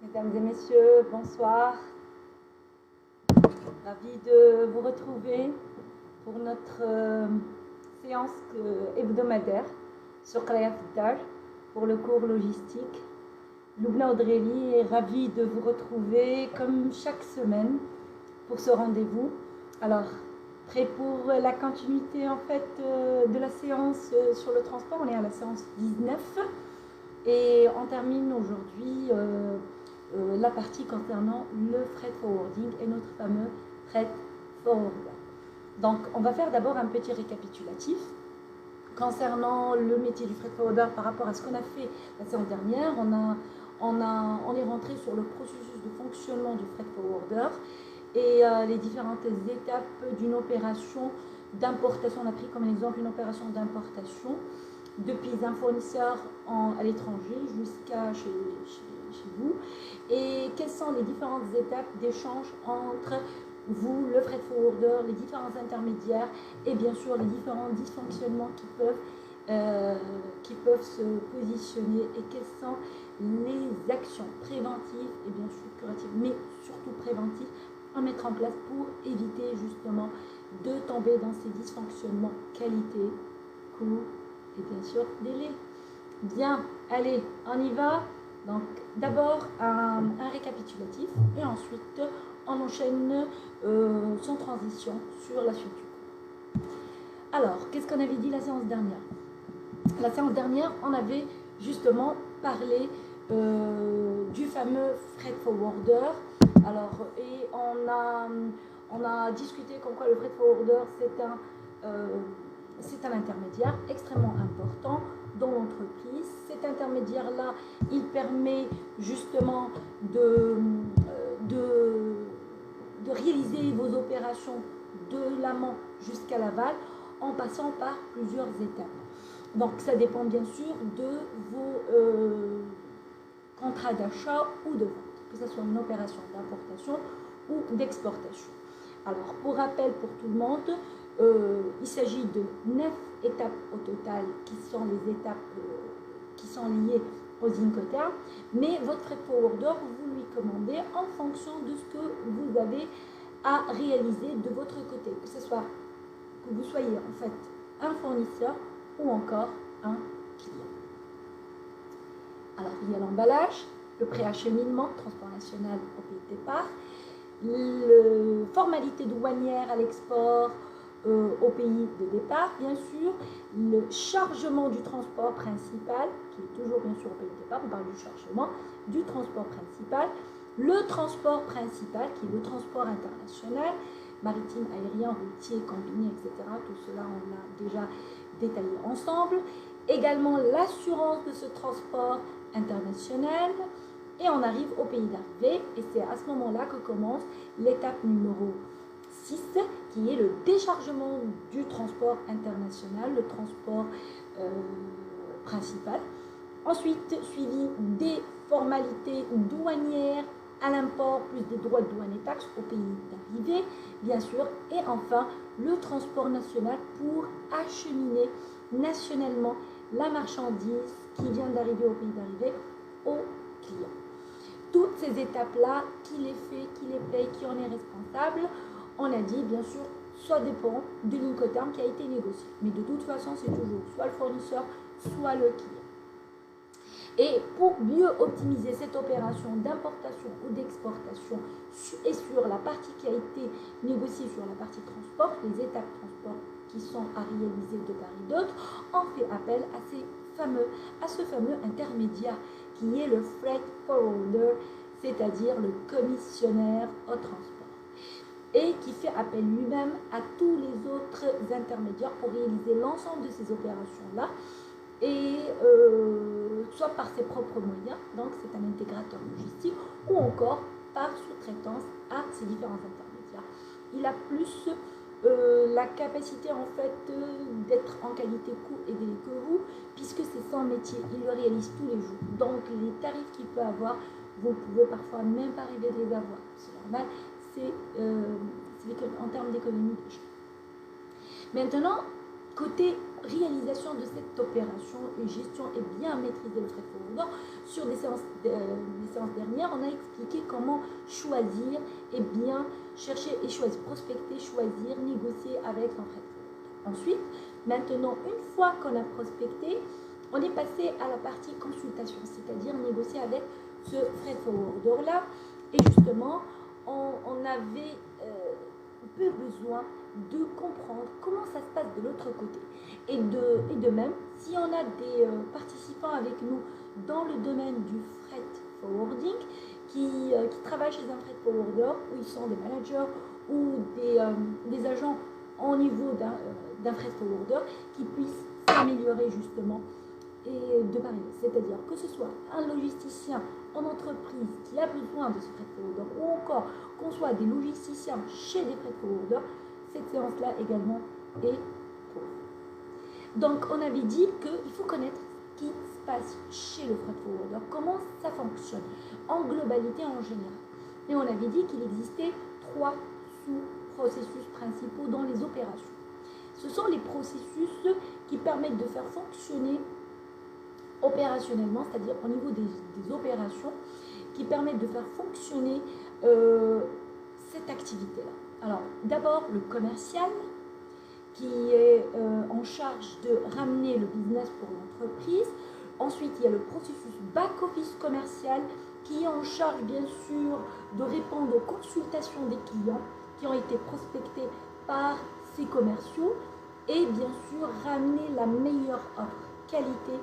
Mesdames et messieurs, bonsoir. Ravi de vous retrouver pour notre séance hebdomadaire sur Qraya fi Dar pour le cours logistique. Loubna Audreli est ravie de vous retrouver comme chaque semaine pour ce rendez-vous. Alors, prêt pour la continuité en fait de la séance sur le transport. On est à la séance 19 et on termine aujourd'hui la partie concernant le freight forwarding et notre fameux freight forwarder. Donc, on va faire d'abord un petit récapitulatif concernant le métier du freight forwarder par rapport à ce qu'on a fait la séance dernière. On est rentré sur le processus de fonctionnement du freight forwarder et les différentes étapes d'une opération d'importation. On a pris comme exemple une opération d'importation depuis un fournisseur à l'étranger jusqu'à chez vous, et quelles sont les différentes étapes d'échange entre vous, le freight forwarder, les différents intermédiaires et bien sûr les différents dysfonctionnements qui peuvent se positionner, et quelles sont les actions préventives et bien sûr curatives, mais surtout préventives à mettre en place pour éviter justement de tomber dans ces dysfonctionnements qualité, coût et bien sûr délai. Bien, allez, on y va. Donc d'abord un récapitulatif et ensuite on enchaîne sans transition sur la suite du cours. Alors, qu'est-ce qu'on avait dit la séance dernière? La séance dernière, on avait justement parlé du fameux freight forwarder. Alors, et on a discuté comme quoi le freight forwarder c'est un intermédiaire extrêmement important dans l'entreprise. Cet intermédiaire-là, il permet justement de réaliser vos opérations de l'amont jusqu'à l'aval en passant par plusieurs étapes. Donc ça dépend bien sûr de vos contrats d'achat ou de vente, que ce soit une opération d'importation ou d'exportation. Alors pour rappel pour tout le monde, il s'agit de 9 étapes au total qui sont les étapes qui sont liées aux Incoterms, mais votre freight forwarder, vous lui commandez en fonction de ce que vous avez à réaliser de votre côté, que ce soit que vous soyez en fait un fournisseur ou encore un client. Alors il y a l'emballage, le préacheminement, transport national au pays de départ, les formalités douanières à l'export au pays de départ, bien sûr, le chargement du transport principal, qui est toujours bien sûr au pays de départ, on parle du chargement du transport principal, le transport principal, qui est le transport international, maritime, aérien, routier, combiné, etc. Tout cela, on a déjà détaillé ensemble. Également l'assurance de ce transport international. Et on arrive au pays d'arrivée, et c'est à ce moment-là que commence l'étape numéro 6, qui est le déchargement du transport international, le transport principal. Ensuite, suivi des formalités douanières à l'import, plus des droits de douane et taxes au pays d'arrivée, bien sûr. Et enfin, le transport national pour acheminer nationalement la marchandise qui vient d'arriver au pays d'arrivée au client. Toutes ces étapes-là, qui les fait, qui les paye, qui en est responsable, on a dit bien sûr, ça dépend de l'Incoterm qui a été négocié. Mais de toute façon, c'est toujours soit le fournisseur, soit le client. Et pour mieux optimiser cette opération d'importation ou d'exportation et sur la partie qui a été négociée sur la partie transport, les étapes transport qui sont à réaliser de part et d'autre, on fait appel à ce fameux intermédiaire qui est le freight forwarder, c'est-à-dire le commissionnaire au transport, et qui fait appel lui-même à tous les autres intermédiaires pour réaliser l'ensemble de ces opérations-là, et soit par ses propres moyens, donc c'est un intégrateur logistique, ou encore par sous-traitance à ces différents intermédiaires. Il a plus la capacité en fait d'être en qualité coût et délai que vous, puisque c'est son métier, il le réalise tous les jours. Donc les tarifs qu'il peut avoir, vous ne pouvez parfois même pas arriver de les avoir. C'est normal, c'est en termes d'économie déjà. Maintenant, côté réalisation de cette opération et gestion et bien maîtriser le freight forwarder. Sur des séances dernières, on a expliqué comment choisir et bien chercher et choisir, prospecter, choisir, négocier avec son freight forwarder. Ensuite, maintenant, une fois qu'on a prospecté, on est passé à la partie consultation, c'est-à-dire négocier avec ce freight forwarder là. Et justement, on avait peu besoin de comprendre comment ça se passe de l'autre côté. Et de même, si on a des participants avec nous dans le domaine du freight forwarding, qui travaillent chez un freight forwarder, où ils sont des managers ou des agents au niveau d'un freight forwarder, qui puissent s'améliorer justement et de pareil. C'est-à-dire que ce soit un logisticien en entreprise qui a besoin de ce freight forwarder, ou encore qu'on soit des logisticiens chez des freight forwarders, cette séance-là également est pour vous. Donc, on avait dit qu'il faut connaître ce qui se passe chez le freight forwarder, comment ça fonctionne, en globalité, en général. Et on avait dit qu'il existait 3 sous-processus principaux dans les opérations. Ce sont les processus qui permettent de faire fonctionner opérationnellement, c'est-à-dire au niveau des opérations, qui permettent de faire fonctionner cette activité-là. Alors, d'abord, le commercial, qui est en charge de ramener le business pour l'entreprise. Ensuite, il y a le processus back-office commercial, qui est en charge, bien sûr, de répondre aux consultations des clients qui ont été prospectés par ces commerciaux et, bien sûr, ramener la meilleure offre, qualité,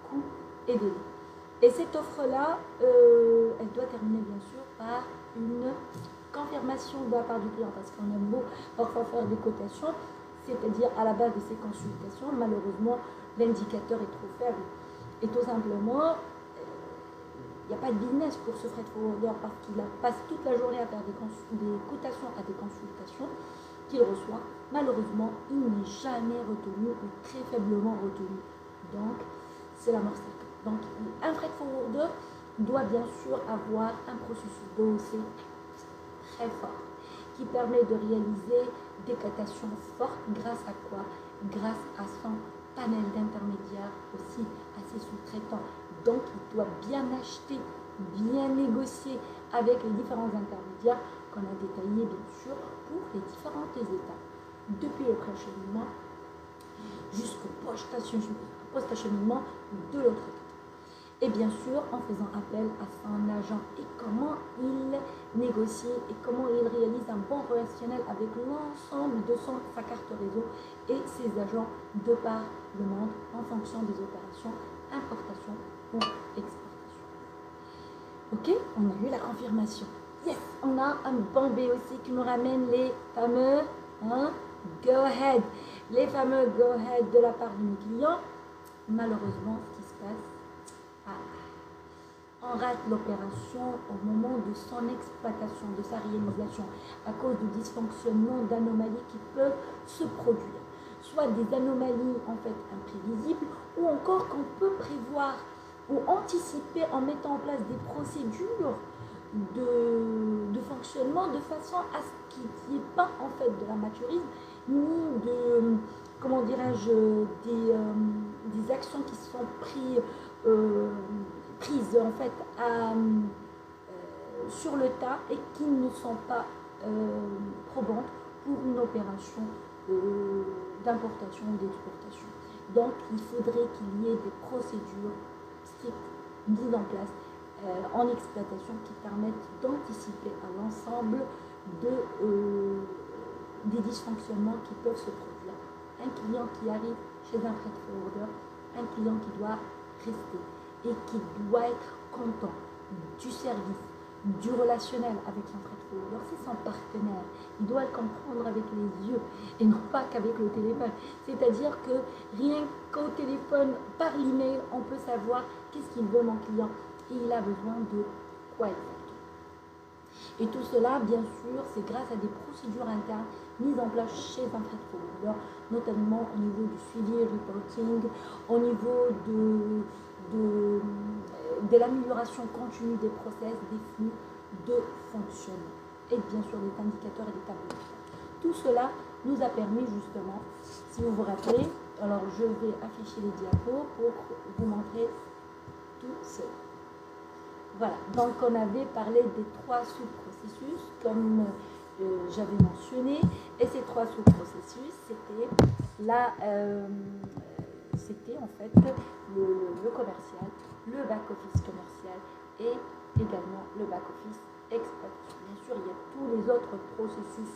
coût et délai. Et cette offre-là, elle doit terminer, bien sûr, par une confirmation de la part du client, parce qu'on a beau parfois faire des cotations, c'est-à-dire à la base de ces consultations, malheureusement, l'indicateur est trop faible. Et tout simplement, il n'y a pas de business pour ce freight forwarder parce qu'il passe toute la journée à faire des cotations à des consultations qu'il reçoit. Malheureusement, il n'est jamais retenu ou très faiblement retenu. Donc, c'est la mort certaine. Donc, un freight forwarder doit bien sûr avoir un processus d'OOC très fort qui permet de réaliser des cotations fortes grâce à quoi? Grâce à son panel d'intermédiaires, aussi à ses sous-traitants. Donc, il doit bien acheter, bien négocier avec les différents intermédiaires qu'on a détaillés, bien sûr, pour les différentes étapes, depuis le pré-acheminement jusqu'au post-acheminement de l'autre côté. Et bien sûr, en faisant appel à son agent et comment il négocie et comment il réalise un bon relationnel avec l'ensemble de sa carte réseau et ses agents de par le monde en fonction des opérations importation ou exportation. Ok, on a eu la confirmation. Yes, on a un bon B aussi qui nous ramène les fameux go ahead. Les fameux go ahead de la part de nos clients. Malheureusement, ce qui se passe, on rate l'opération au moment de son exploitation, de sa réalisation, à cause de dysfonctionnements, d'anomalies qui peuvent se produire. Soit des anomalies en fait imprévisibles, ou encore qu'on peut prévoir ou anticiper en mettant en place des procédures de fonctionnement de façon à ce qu'il n'y ait pas en fait de l'amateurisme, ni de, comment dirais-je, des actions qui sont prises en fait sur le tas et qui ne sont pas probantes pour une opération d'importation ou d'exportation. Donc il faudrait qu'il y ait des procédures strictes mises en place en exploitation qui permettent d'anticiper à l'ensemble des dysfonctionnements qui peuvent se produire. Un client qui arrive chez un freight forwarder, un client qui doit rester et qui doit être content du service, du relationnel avec son freight forwarder, c'est son partenaire. Il doit le comprendre avec les yeux et non pas qu'avec le téléphone. C'est-à-dire que rien qu'au téléphone, par l'email, on peut savoir qu'est-ce qu'il veut mon client et il a besoin de quoi exactement. Et tout cela, bien sûr, c'est grâce à des procédures internes mises en place chez un freight forwarder, notamment au niveau du suivi et reporting, au niveau de l'amélioration continue des process, des flux de fonctionnement et bien sûr des indicateurs et des tableaux. Tout cela nous a permis justement, si vous vous rappelez, Alors, je vais afficher les diapos pour vous montrer tout cela. Voilà, donc on avait parlé des 3 sous-processus, comme j'avais mentionné, et ces 3 sous-processus, c'était en fait le commercial, le back-office commercial et également le back-office exploitation. Bien sûr, il y a tous les autres processus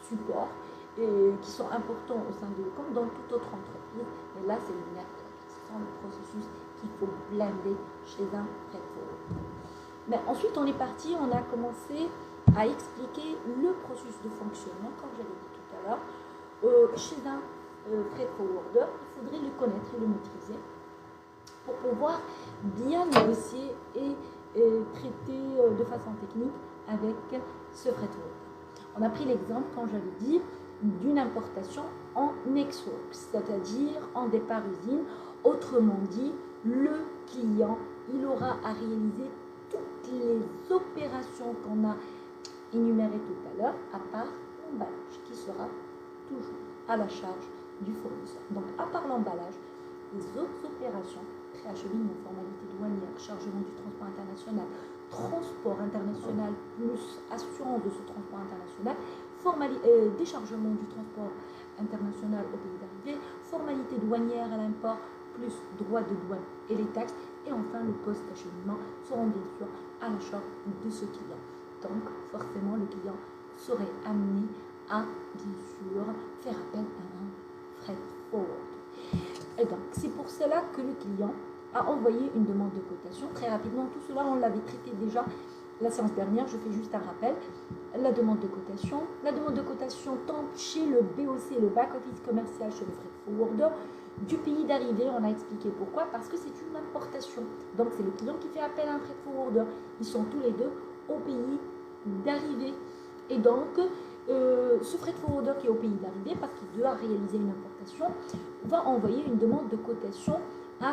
support qui sont importants au sein de comme dans toute autre entreprise, mais là c'est le nerf de la guerre. Ce sont les processus qu'il faut blinder chez un freight forwarder. Mais ensuite on est parti, on a commencé à expliquer le processus de fonctionnement, comme j'avais dit tout à l'heure. Chez un freight forwarder, il faudrait le connaître et le maîtriser pour pouvoir bien négocier et traiter de façon technique avec ce freight forwarder. On a pris l'exemple, quand j'avais dit, d'une importation en ex-works, c'est-à-dire en départ usine. Autrement dit, le client, il aura à réaliser toutes les opérations qu'on a énumérées tout à l'heure, à part l'emballage, qui sera toujours à la charge du fournisseur. Donc, à part l'emballage, les autres opérations, préacheminement, formalité douanière, chargement du transport international, transport international plus assurance de ce transport international, déchargement du transport international au pays d'arrivée, formalité douanière à l'import plus droit de douane et les taxes, et enfin le post-acheminement seront bien sûr à la charge de ce client. Donc forcément le client serait amené à bien sûr faire appel à un freight forward. Et donc c'est pour cela que le client a envoyé une demande de cotation. Très rapidement, tout cela on l'avait traité déjà la séance dernière, je fais juste un rappel. La demande de cotation. La demande de cotation tant chez le BOC, le back office commercial, chez le freight forwarder, du pays d'arrivée, on a expliqué pourquoi, parce que c'est une importation. Donc c'est le client qui fait appel à un freight forwarder. Ils sont tous les deux au pays d'arrivée. Et donc, ce freight forwarder qui est au pays d'arrivée, parce qu'il doit réaliser une importation, va envoyer une demande de cotation à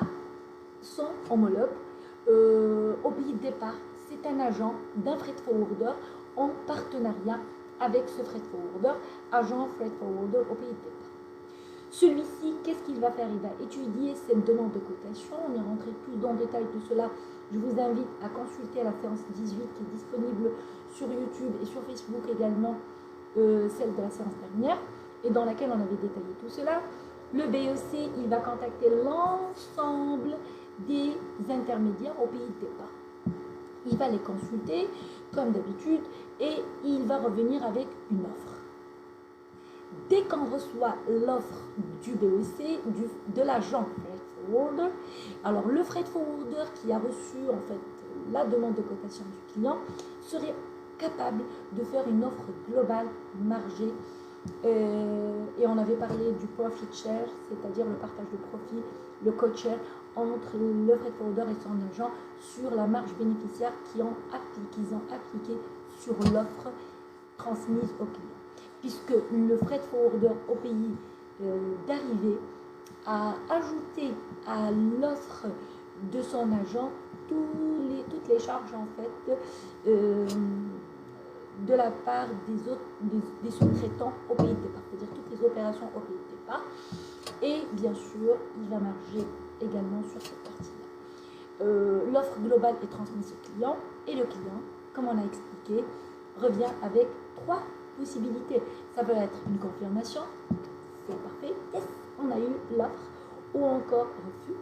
son homologue au pays de départ. C'est un agent d'un freight forwarder en partenariat avec ce freight forwarder, agent freight forwarder au pays de départ. Celui-ci, qu'est-ce qu'il va faire? Il va étudier cette demande de cotation. On est rentré plus dans le détail de cela. Je vous invite à consulter la séance 18 qui est disponible sur YouTube et sur Facebook également, celle de la séance dernière, et dans laquelle on avait détaillé tout cela. Le BEC, il va contacter l'ensemble des intermédiaires au pays de départ. Il va les consulter, comme d'habitude, et il va revenir avec une offre. Dès qu'on reçoit l'offre du BEC, de l'agent freight forwarder, alors le freight forwarder qui a reçu en fait la demande de cotation du client serait capable de faire une offre globale margée. Et on avait parlé du profit share, c'est-à-dire le partage de profit, le code share entre le freight forwarder et son agent sur la marge bénéficiaire qu'ils ont appliqué sur l'offre transmise au client. Puisque le freight forwarder au pays d'arrivée a ajouté à l'offre de son agent toutes les charges en fait de la part des sous-traitants au pays de départ, c'est-à-dire toutes les opérations au pays de départ. Et bien sûr, il va marger également sur cette partie-là. L'offre globale est transmise au client et le client, comme on a expliqué, revient avec 3 possibilités. Ça peut être une confirmation, c'est parfait, yes, on a eu l'offre, ou encore refus.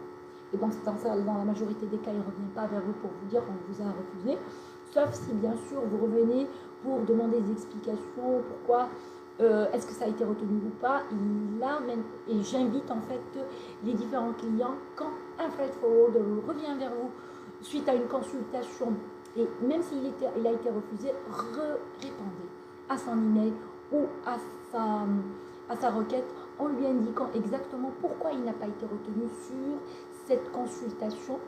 Et dans la majorité des cas, il ne revient pas vers vous pour vous dire qu'on vous a refusé, sauf si bien sûr vous revenez pour demander des explications, pourquoi, est-ce que ça a été retenu ou pas. Et j'invite en fait les différents clients, quand un freight forwarder revient vers vous suite à une consultation, et même s'il a été refusé, répondez à son email ou à sa requête en lui indiquant exactement pourquoi il n'a pas été retenu sur cette consultation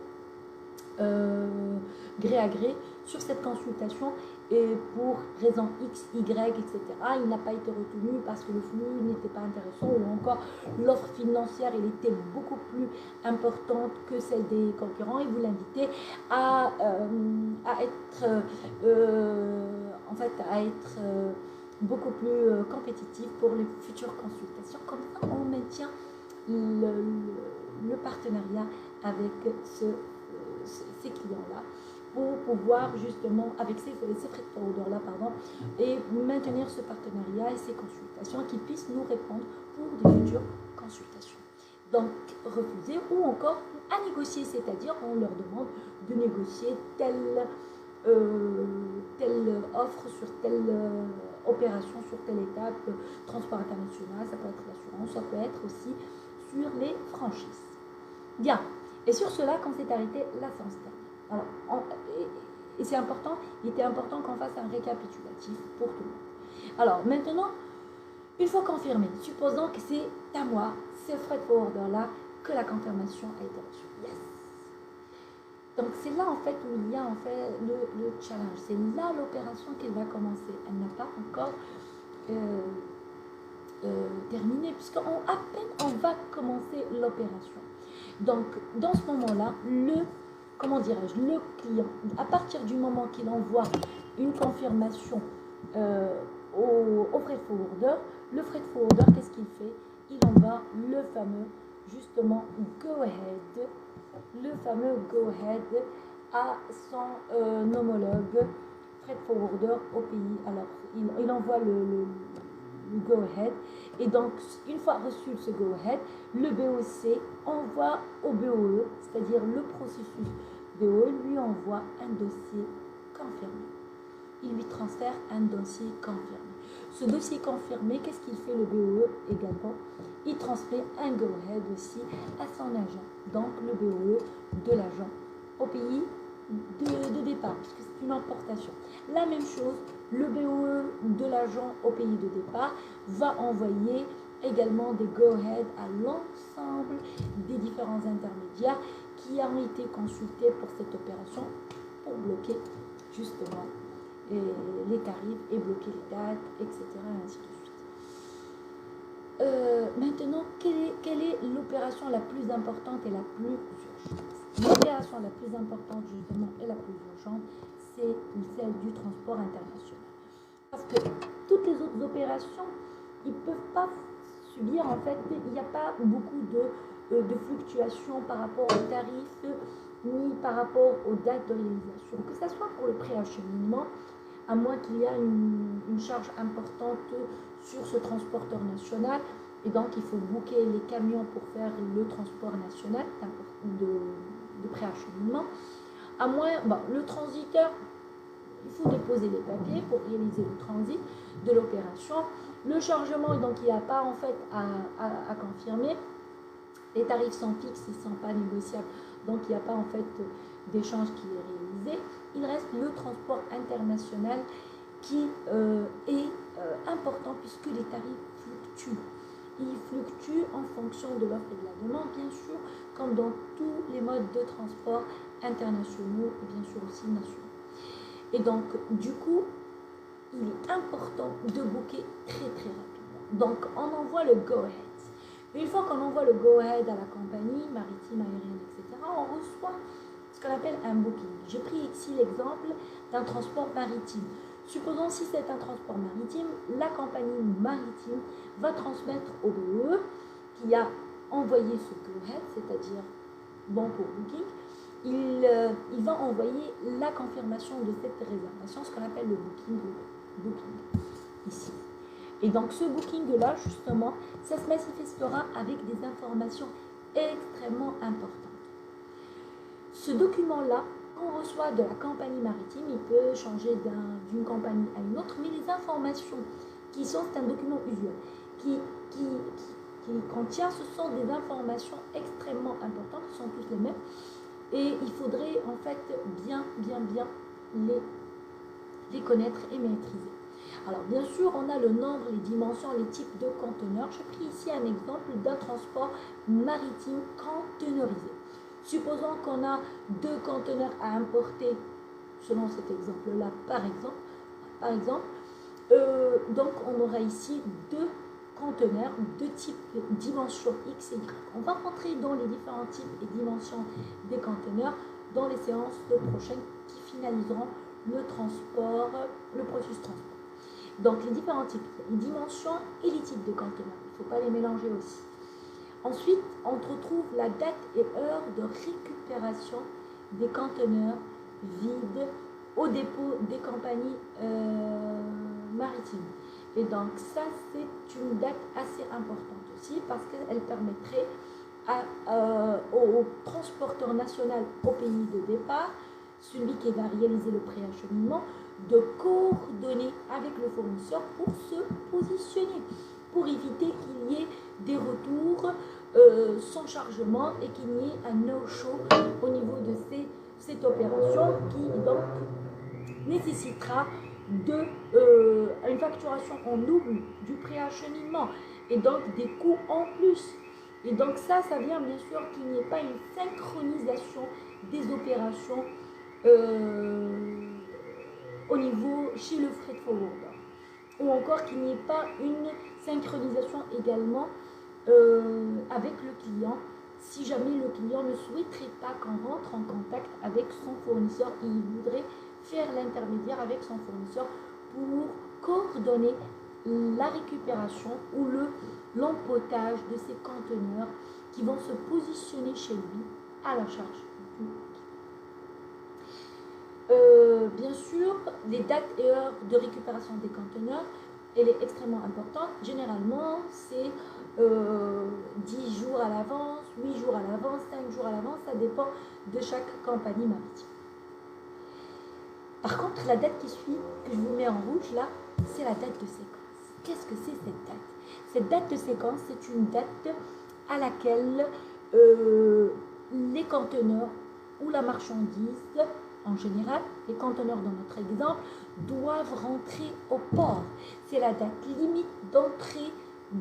gré à gré, sur cette consultation, et pour raison X, Y, etc. Il n'a pas été retenu parce que le flux n'était pas intéressant, ou encore l'offre financière elle était beaucoup plus importante que celle des concurrents, et vous l'invitez à être beaucoup plus compétitif pour les futures consultations. Comme ça, on maintient le partenariat avec ces clients-là pour pouvoir justement, avec ces freight forwarders-là, pardon, et maintenir ce partenariat et ces consultations, qu'ils puissent nous répondre pour des futures consultations. Donc, refuser ou encore à négocier, c'est-à-dire on leur demande de négocier telle offre sur telle opération, sur telle étape, transport international, ça peut être l'assurance, ça peut être aussi sur les franchises. Bien, et sur cela, quand c'est arrêté, la séance termine. Alors, et c'est important, il était important qu'on fasse un récapitulatif pour tout le monde. Alors, maintenant, une fois confirmé, supposons que c'est à moi, ce freight forwarder-là, que la confirmation a été reçue. Yes! Donc c'est là en fait où il y a en fait le challenge. C'est là l'opération qui va commencer. Elle n'a pas encore terminé, puisqu'à peine on va commencer l'opération. Donc dans ce moment-là, le client, à partir du moment qu'il envoie une confirmation au freight forwarder, le freight forwarder, qu'est-ce qu'il fait? Il envoie le fameux, justement, go-ahead, à son homologue freight forwarder au pays. Alors, il envoie le go-ahead, et donc, une fois reçu ce go-ahead, le BOC envoie au BOE, c'est-à-dire le processus BOE lui envoie un dossier confirmé. Il lui transfère un dossier confirmé. Ce dossier confirmé, qu'est-ce qu'il fait le BOE également? Il transmet un go-ahead aussi à son agent, donc le BOE de l'agent au pays de départ, puisque c'est une importation. La même chose, le BOE de l'agent au pays de départ va envoyer également des go-ahead à l'ensemble des différents intermédiaires qui ont été consultés pour cette opération pour bloquer justement les tarifs et bloquer les dates, etc. Et ainsi de suite. Maintenant, quelle est l'opération la plus importante et la plus urgente? L'opération la plus importante justement et la plus urgente, c'est celle du transport international. Parce que toutes les autres opérations, ils ne peuvent pas subir, en fait, il n'y a pas beaucoup de fluctuations par rapport aux tarifs, ni par rapport aux dates de réalisation. Que ce soit pour le préacheminement, à moins qu'il y ait une charge importante sur ce transporteur national, et donc il faut booker les camions pour faire le transport national de préacheminement. À moins, le transiteur, il faut déposer les papiers pour réaliser le transit de l'opération. Le chargement, donc il n'y a pas en fait à confirmer. Les tarifs sont fixes, ils ne sont pas négociables, donc il n'y a pas en fait d'échange qui est réalisé. Il reste le transport international qui est important puisque les tarifs fluctuent. Ils fluctuent en fonction de l'offre et de la demande, bien sûr, comme dans tous les modes de transport internationaux et bien sûr aussi nationaux. Et donc, du coup, il est important de booker très très rapidement. Donc, on envoie le go-ahead. Une fois qu'on envoie le go-ahead à la compagnie maritime, aérienne, etc., on reçoit ce qu'on appelle un booking. J'ai pris ici l'exemple d'un transport maritime. Supposons si c'est un transport maritime, la compagnie maritime va transmettre au BOE qui a envoyé ce go-ahead, c'est-à-dire bon pour booking, il va envoyer la confirmation de cette réservation, ce qu'on appelle le booking ici. Et donc ce booking-là, justement, ça se manifestera avec des informations extrêmement importantes. Ce document-là, on reçoit de la compagnie maritime, il peut changer d'une compagnie à une autre, mais les informations qui sont, c'est un document usuel, qui contient, ce sont des informations extrêmement importantes, qui sont tous les mêmes, et il faudrait en fait bien les connaître et maîtriser. Alors bien sûr, on a le nombre, les dimensions, les types de conteneurs. Je pris ici un exemple d'un transport maritime conteneurisé. Supposons qu'on a 2 conteneurs à importer, selon cet exemple-là, par exemple, donc on aura ici 2 conteneurs de type dimension X et Y. On va rentrer dans les différents types et dimensions des conteneurs dans les séances prochaines qui finaliseront le processus transport. Donc les différents types, les dimensions et les types de conteneurs, il ne faut pas les mélanger aussi. Ensuite, on retrouve la date et heure de récupération des conteneurs vides au dépôt des compagnies maritimes. Et donc ça, c'est une date assez importante aussi parce qu'elle permettrait au transporteur national au pays de départ, celui qui va réaliser le préacheminement, de coordonner avec le fournisseur pour se positionner, pour éviter qu'il y ait des retours sans chargement et qu'il y ait un no-show au niveau de cette opération qui donc nécessitera une facturation en double du préacheminement et donc des coûts en plus. Et donc ça vient bien sûr qu'il n'y ait pas une synchronisation des opérations au niveau chez le freight forwarder. Ou encore qu'il n'y ait pas une synchronisation également avec le client si jamais le client ne souhaiterait pas qu'on rentre en contact avec son fournisseur et il voudrait faire l'intermédiaire avec son fournisseur pour coordonner la récupération ou l'empotage de ces conteneurs qui vont se positionner chez lui à la charge du client. Bien sûr, les dates et heures de récupération des conteneurs, elle est extrêmement importante. Généralement, c'est 10 jours à l'avance, 8 jours à l'avance, 5 jours à l'avance, ça dépend de chaque compagnie maritime. Par contre, la date qui suit, que je vous mets en rouge là, c'est la date de séquence. Qu'est-ce que c'est cette date? Cette date de séquence, c'est une date à laquelle les conteneurs ou la marchandise, en général, les conteneurs dans notre exemple, doivent rentrer au port. C'est la date limite d'entrée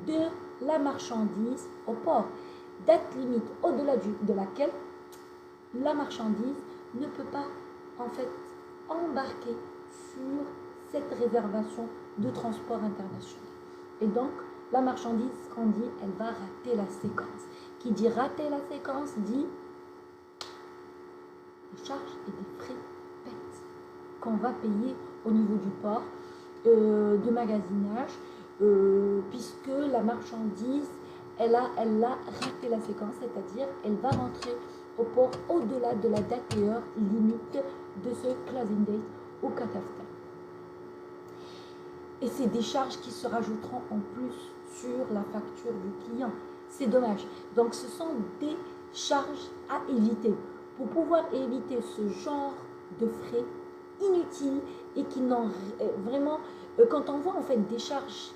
de la marchandise au port. Date limite au-delà de laquelle la marchandise ne peut pas en fait embarquer sur cette réservation de transport international. Et donc, la marchandise, qu'on dit, elle va rater la séquence. Qui dit rater la séquence dit des charges et des frais bêtes qu'on va payer au niveau du port de magasinage puisque la marchandise, elle a raté la séquence, c'est-à-dire elle va rentrer au port au-delà de la date et heure limite de ce closing date au catafta. Et c'est des charges qui se rajouteront en plus sur la facture du client. C'est dommage. Donc ce sont des charges à éviter. Pour pouvoir éviter ce genre de frais inutiles et qui n'ont vraiment... quand on voit en fait des charges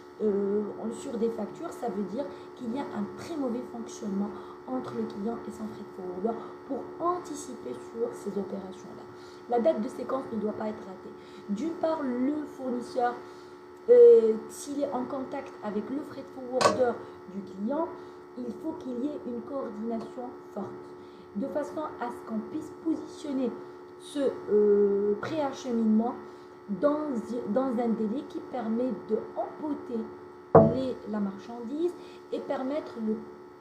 sur des factures, ça veut dire qu'il y a un très mauvais fonctionnement entre le client et son freight forwarder pour anticiper sur ces opérations-là. La date de séquence ne doit pas être ratée. D'une part, le fournisseur, s'il est en contact avec le freight forwarder du client, il faut qu'il y ait une coordination forte, de façon à ce qu'on puisse positionner ce préacheminement dans un délai qui permet de empoter la marchandise et permettre le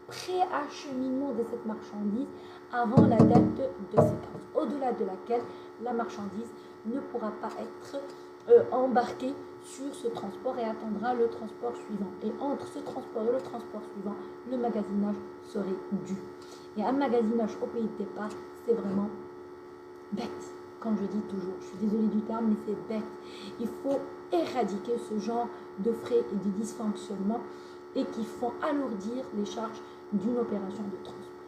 préacheminement de cette marchandise avant la date de séquence, au-delà de laquelle la marchandise ne pourra pas être embarquée sur ce transport et attendra le transport suivant. Et entre ce transport et le transport suivant, le magasinage serait dû. Et un magasinage au pays de départ, c'est vraiment bête. Comme je dis toujours, je suis désolée du terme, mais c'est bête. Il faut éradiquer ce genre de frais et de dysfonctionnements et qui font alourdir les charges d'une opération de transport.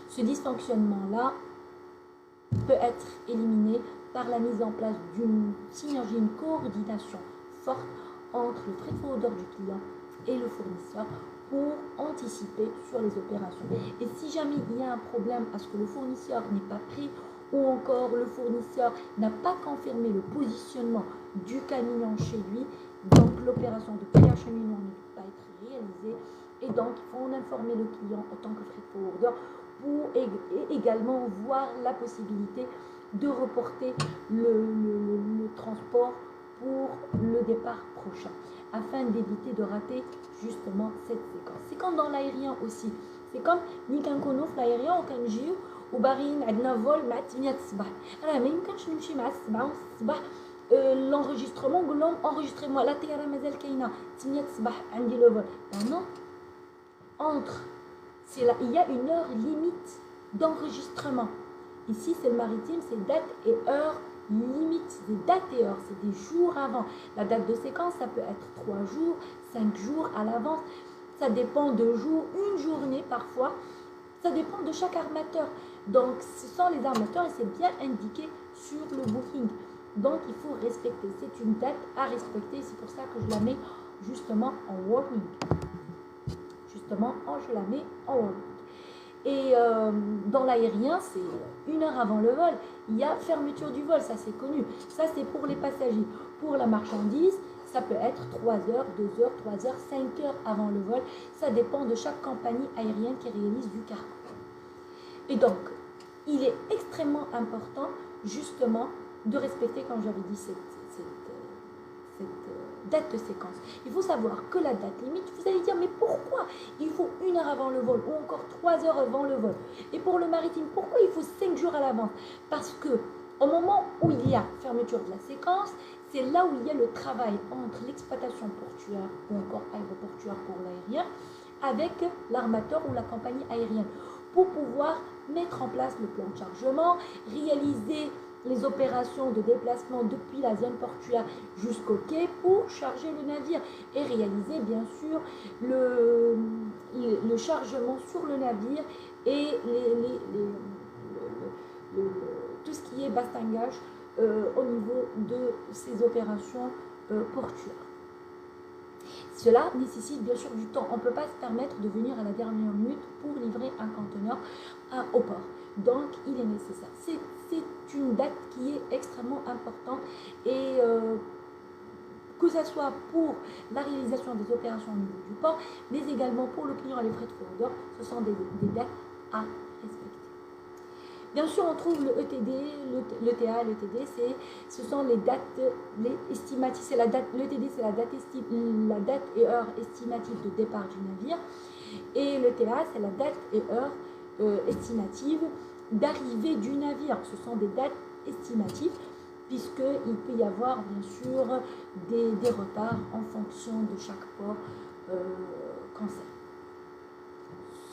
Ce dysfonctionnement-là peut être éliminé par la mise en place d'une synergie, une coordination forte entre le freight forwarder du client et le fournisseur pour anticiper sur les opérations. Et si jamais il y a un problème à ce que le fournisseur n'est pas pris ou encore le fournisseur n'a pas confirmé le positionnement du camion chez lui, donc l'opération de préacheminement ne peut pas être réalisée et donc il faut en informer le client en tant que freight forwarder pour également voir la possibilité de reporter le transport pour le départ prochain afin d'éviter de rater justement cette séquence. C'est comme dans l'aérien aussi. C'est comme نيكنكونوا في l'aérien وكنجيو وباغيين عندنا فول مع 8 الصباح. راه ما يمكنش نمشي مع 7 الصباح l'enregistrement نقول لهم enregistrez-moi la طياره مازال كاينه 8 الصباح عندي لو فول. Non, entre, il y a une heure limite d'enregistrement. Ici, c'est le maritime, c'est date et heure limite, c'est des dates et heures, c'est des jours avant. La date de séquence, ça peut être 3 jours, 5 jours à l'avance. Ça dépend de jours, une journée parfois. Ça dépend de chaque armateur. Donc, ce sont les armateurs et c'est bien indiqué sur le booking. Donc, il faut respecter. C'est une date à respecter. C'est pour ça que je la mets justement en warning. Je la mets en warning. Et dans l'aérien, c'est 1 heure avant le vol. Il y a fermeture du vol, ça c'est connu. Ça, c'est pour les passagers. Pour la marchandise, ça peut être 3 heures, 2 heures, 3 heures, 5 heures avant le vol. Ça dépend de chaque compagnie aérienne qui réalise du cargo. Et donc, il est extrêmement important, justement, de respecter, comme j'avais dit, cette date de séquence. Il faut savoir que la date limite, vous allez dire, mais pourquoi il faut 1 heure avant le vol ou encore 3 heures avant le vol? Et pour le maritime, pourquoi il faut 5 jours à l'avance? Parce que au moment où il y a fermeture de la séquence, c'est là où il y a le travail entre l'exploitation portuaire ou encore aéroportuaire pour l'aérien avec l'armateur ou la compagnie aérienne pour pouvoir mettre en place le plan de chargement, réaliser les opérations de déplacement depuis la zone portuaire jusqu'au quai pour charger le navire et réaliser bien sûr le chargement sur le navire et tout ce qui est bastingage au niveau de ces opérations portuaires. Cela nécessite bien sûr du temps. On ne peut pas se permettre de venir à la dernière minute pour livrer un conteneur au port. Donc, il est nécessaire. C'est une date qui est extrêmement importante et que ce soit pour la réalisation des opérations au niveau du port, mais également pour le client et les frais de forwardeur, ce sont des dates à respecter. Bien sûr, on trouve le ETD, l'ETA, l'ETD, ce sont les dates estimatives. L'ETD, c'est la date et heure estimative de départ du navire. Et l'ETA, c'est la date et heure estimative d'arrivée du navire. Ce sont des dates estimatives, puisqu'il peut y avoir, bien sûr, des retards en fonction de chaque port concerné.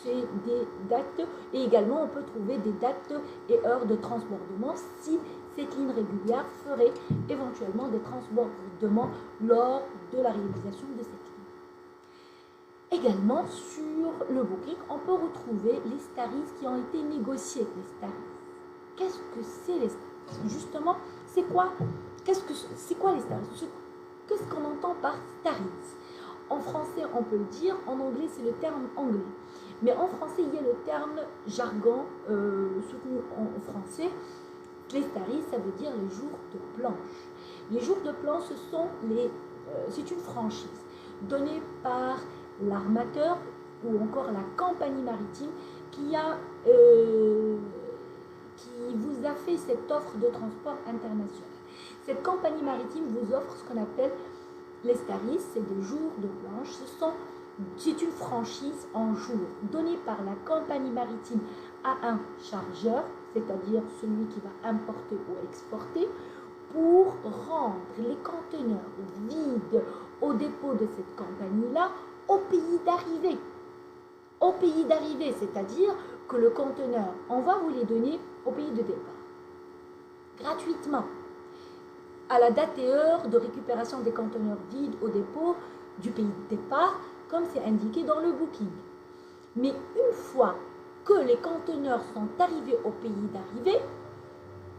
C'est des dates et également on peut trouver des dates et heures de transbordement si cette ligne régulière ferait éventuellement des transbordements lors de la réalisation de cette ligne. Également sur le booking, on peut retrouver les staris qui ont été négociés. Les staris. Qu'est-ce que c'est les staris? Justement, c'est quoi les staris? Qu'est-ce qu'on entend par staris? En français, on peut le dire, en anglais, c'est le terme anglais. Mais en français, il y a le terme jargon soutenu en français. Les staris, ça veut dire les jours de planche. Les jours de planche, c'est une franchise donnée par l'armateur ou encore la compagnie maritime qui vous a fait cette offre de transport international. Cette compagnie maritime vous offre ce qu'on appelle les staris, c'est des jours de planche. C'est une franchise en jours donnée par la compagnie maritime à un chargeur, c'est-à-dire celui qui va importer ou exporter, pour rendre les conteneurs vides au dépôt de cette compagnie-là au pays d'arrivée. Au pays d'arrivée, c'est-à-dire que le conteneur, on va vous les donner au pays de départ, gratuitement, à la date et heure de récupération des conteneurs vides au dépôt du pays de départ, comme c'est indiqué dans le booking. Mais une fois que les conteneurs sont arrivés au pays d'arrivée,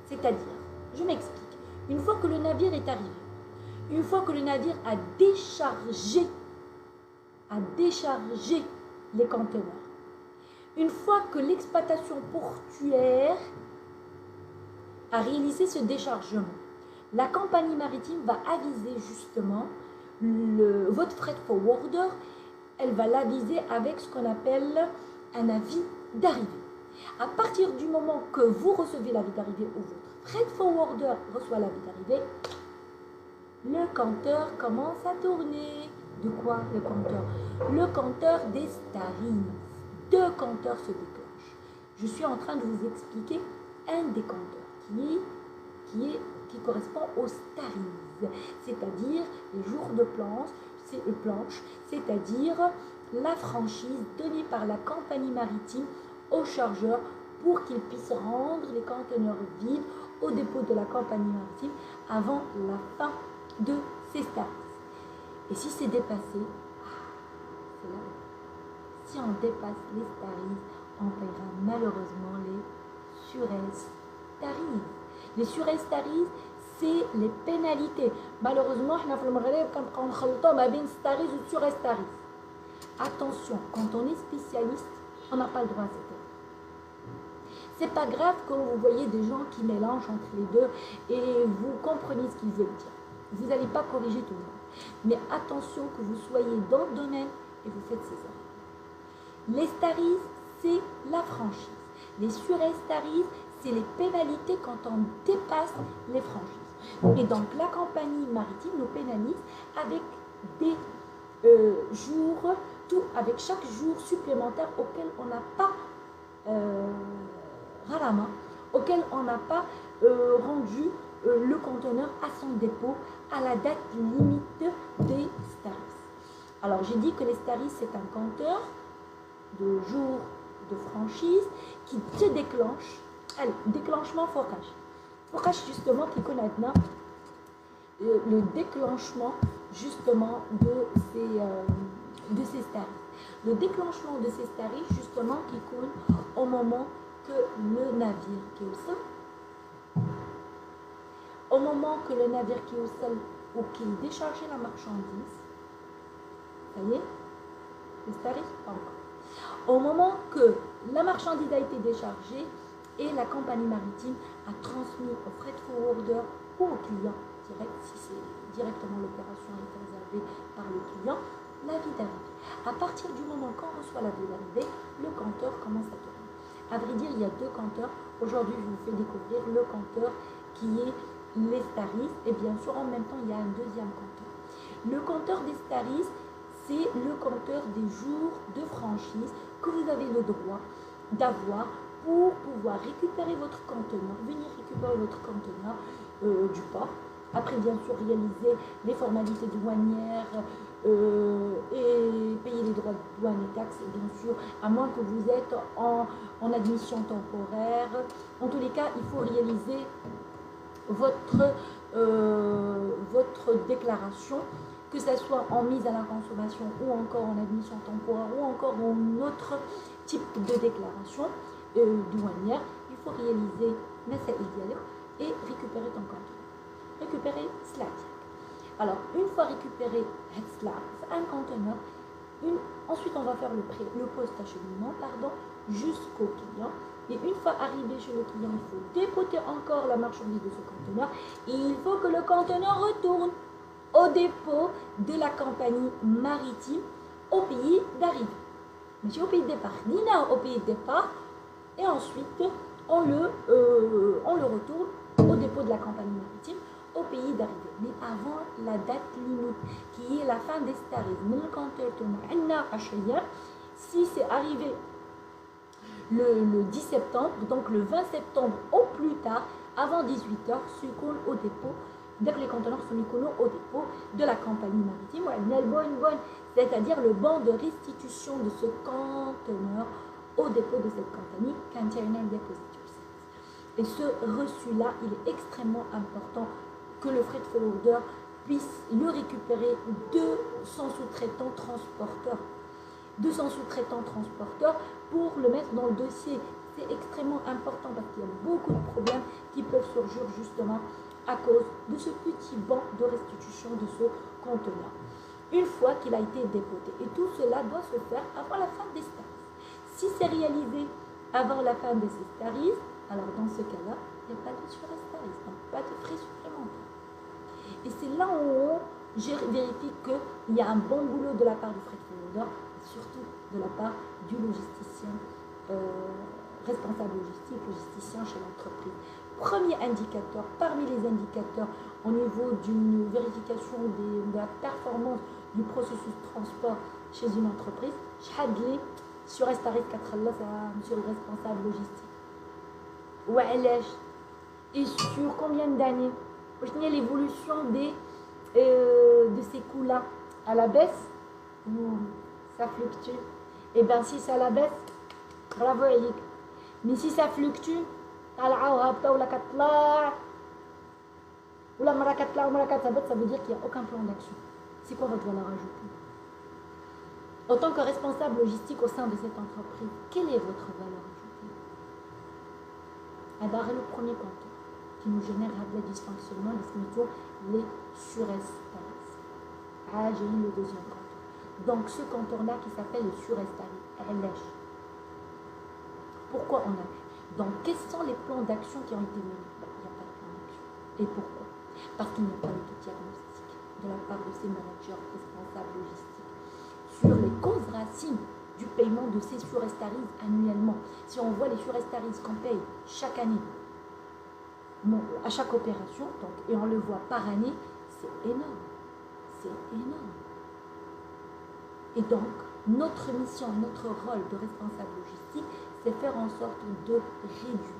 c'est-à-dire, je m'explique, une fois que le navire est arrivé, une fois que le navire a déchargé les conteneurs, une fois que l'exploitation portuaire a réalisé ce déchargement, la compagnie maritime va aviser justement votre freight forwarder, elle va l'aviser avec ce qu'on appelle un avis d'arrivée. À partir du moment que vous recevez l'avis d'arrivée ou votre freight forwarder reçoit l'avis d'arrivée, le compteur commence à tourner. De quoi le compteur? Le compteur des staris. 2 compteurs se déclenchent. Je suis en train de vous expliquer un des compteurs qui correspond aux staris, c'est-à-dire les jours de planche, c'est-à-dire la franchise donnée par la compagnie maritime aux chargeurs pour qu'ils puissent rendre les conteneurs vides au dépôt de la compagnie maritime avant la fin de ces tarifs. Et si c'est dépassé, c'est là. Si on dépasse les tarifs, on paiera malheureusement les tarifs. Les tarifs, c'est les pénalités. Malheureusement, on a tarifs. Attention, quand on est spécialiste, on n'a pas le droit à cette erreur. C'est pas grave quand vous voyez des gens qui mélangent entre les deux et vous comprenez ce qu'ils veulent dire. Vous n'allez pas corriger tout le monde. Mais attention que vous soyez dans le domaine et vous faites ces erreurs. Les tarifs, c'est la franchise. Les tarifs, c'est les pénalités quand on dépasse les franchises. Et donc la compagnie maritime nous pénalise avec des jours, avec chaque jour supplémentaire auquel on n'a pas auquel on n'a pas rendu le conteneur à son dépôt à la date limite des tarifs. Alors j'ai dit que les tarifs, c'est un compteur de jours de franchise qui se déclenche. Allez, déclenchement forage. Forage justement qui connaît maintenant le déclenchement justement de ces tarifs. Le déclenchement de ces tarifs justement qui coule au moment que le navire qui est au sol, au moment que le navire qui est au sol ou qu'il déchargeait la marchandise, ça y est, les tarifs pas encore. Au moment que la marchandise a été déchargée et la compagnie maritime a transmis au freight forwarder ou au client direct, si c'est directement l'opération est réservée par le client, l'avis d'arrivée. À partir du moment qu'on reçoit l'avis d'arrivée, le compteur commence à tourner. À vrai dire, il y a deux compteurs. Aujourd'hui, je vous fais découvrir le compteur qui est les tarifs et bien sûr, en même temps, il y a un deuxième compteur. Le compteur des tarifs, c'est le compteur des jours de franchise que vous avez le droit d'avoir pour pouvoir récupérer votre conteneur, venir récupérer votre conteneur du port. Après, bien sûr, réaliser les formalités douanières et payer les droits de douane et taxes, bien sûr, à moins que vous êtes en admission temporaire. En tous les cas, il faut réaliser votre déclaration, que ce soit en mise à la consommation ou encore en admission temporaire ou encore en autre type de déclaration douanière. Il faut réaliser et récupérer ton compte. Récupérer Slack. Alors, une fois récupéré Slack, un conteneur, ensuite on va faire le post-acheminement jusqu'au client. Et une fois arrivé chez le client, il faut dépoter encore la marchandise de ce conteneur et il faut que le conteneur retourne au dépôt de la compagnie maritime au pays d'arrivée. Mais au pays de départ, Nina au pays de départ et ensuite on le retourne au dépôt de la compagnie maritime au pays d'arrivée. Mais avant la date limite qui est la fin des tarifs, si c'est arrivé le 10 septembre, donc le 20 septembre au plus tard, avant 18h, se coule au dépôt, dès que les conteneurs sont mis au dépôt de la compagnie maritime, c'est-à-dire le bon de restitution de ce conteneur au dépôt de cette compagnie, Container Depositor Service. Et ce reçu-là, il est extrêmement important que le freight forwarder puisse le récupérer de son sous-traitant transporteur. De son sous-traitant transporteur pour le mettre dans le dossier. C'est extrêmement important parce qu'il y a beaucoup de problèmes qui peuvent surgir justement à cause de ce petit banc de restitution de ce conteneur. Une fois qu'il a été dépoté. Et tout cela doit se faire avant la fin des tarifs. Si c'est réalisé avant la fin de ces tarifs, alors dans ce cas-là, il n'y a pas de surestarisme, donc pas de frais supplémentaires. Et c'est là où j'ai vérifié qu'il y a un bon boulot de la part du freight forwarder, surtout de la part du logisticien, responsable logisticien chez l'entreprise. Premier indicateur, parmi les indicateurs au niveau d'une vérification de la performance du processus de transport chez une entreprise, sur Estaris 4 monsieur le responsable logistique. Et sur combien d'années? L'évolution de ces coûts-là à la baisse ou ça fluctue. Et bien si ça la baisse, bravo Elik. Mais si ça fluctue, ça veut dire qu'il n'y a aucun plan d'action. C'est quoi votre valeur ajoutée? En tant que responsable logistique au sein de cette entreprise, quelle est votre valeur ajoutée? Alors, le premier compteur qui nous génère des dysfonctionnements, les surestaries. Ah, j'ai eu le deuxième compteur. Donc, ce compteur-là qui s'appelle le surestaries, elle lèche. Pourquoi on a vu? Donc, quels sont les plans d'action qui ont été menés? Il n'y a pas de plan d'action. Et pourquoi? Parce qu'il n'y a pas eu de diagnostic de la part de ces managers responsables logistiques sur les causes racines du paiement de ces surestaries annuellement. Si on voit les surestaries qu'on paye chaque année, à chaque opération, donc, et on le voit par année, c'est énorme. C'est énorme. Et donc, notre mission, notre rôle de responsable logistique, c'est faire en sorte de réduire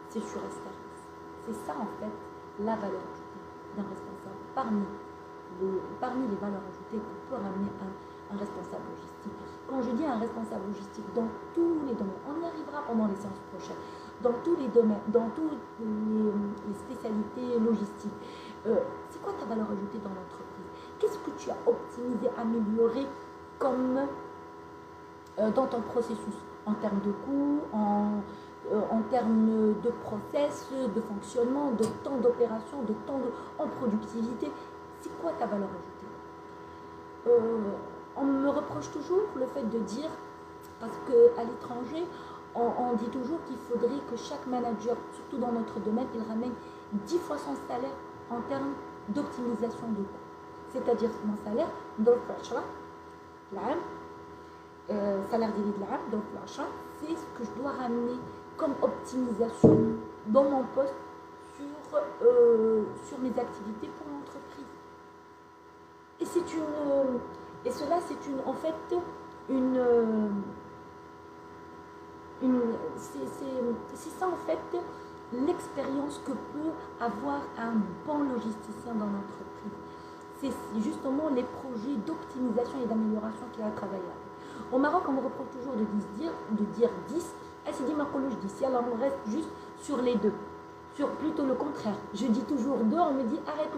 ces surestaries. C'est ça, en fait, la valeur ajoutée d'un responsable parmi les valeurs ajoutées qu'on peut ramener à un responsable logistique. Quand je dis un responsable logistique, dans tous les domaines, on y arrivera pendant les séances prochaines, dans tous les domaines, dans toutes les spécialités logistiques, c'est quoi ta valeur ajoutée dans l'entreprise? Qu'est-ce que tu as optimisé, amélioré comme dans ton processus, en termes de coûts, en termes de process, de fonctionnement, de temps d'opération, de temps en productivité? C'est quoi ta valeur ajoutée? On me reproche toujours le fait de dire, parce qu'à l'étranger, on dit toujours qu'il faudrait que chaque manager, surtout dans notre domaine, il ramène 10 fois son salaire en termes d'optimisation de coûts. C'est-à-dire mon salaire, salaire d'élite de l'âme, donc l'achat, c'est ce que je dois ramener comme optimisation dans mon poste sur mes activités pour l'entreprise. Et cela c'est en fait c'est ça en fait l'expérience que peut avoir un bon logisticien dans l'entreprise. C'est justement les projets d'optimisation et d'amélioration qu'il a travaillé avec. Au Maroc, on me reproche toujours de dire 10. Elle s'est dit, je dis, si alors on reste juste sur les deux. Sur plutôt le contraire. Je dis toujours 2, on me dit, arrête,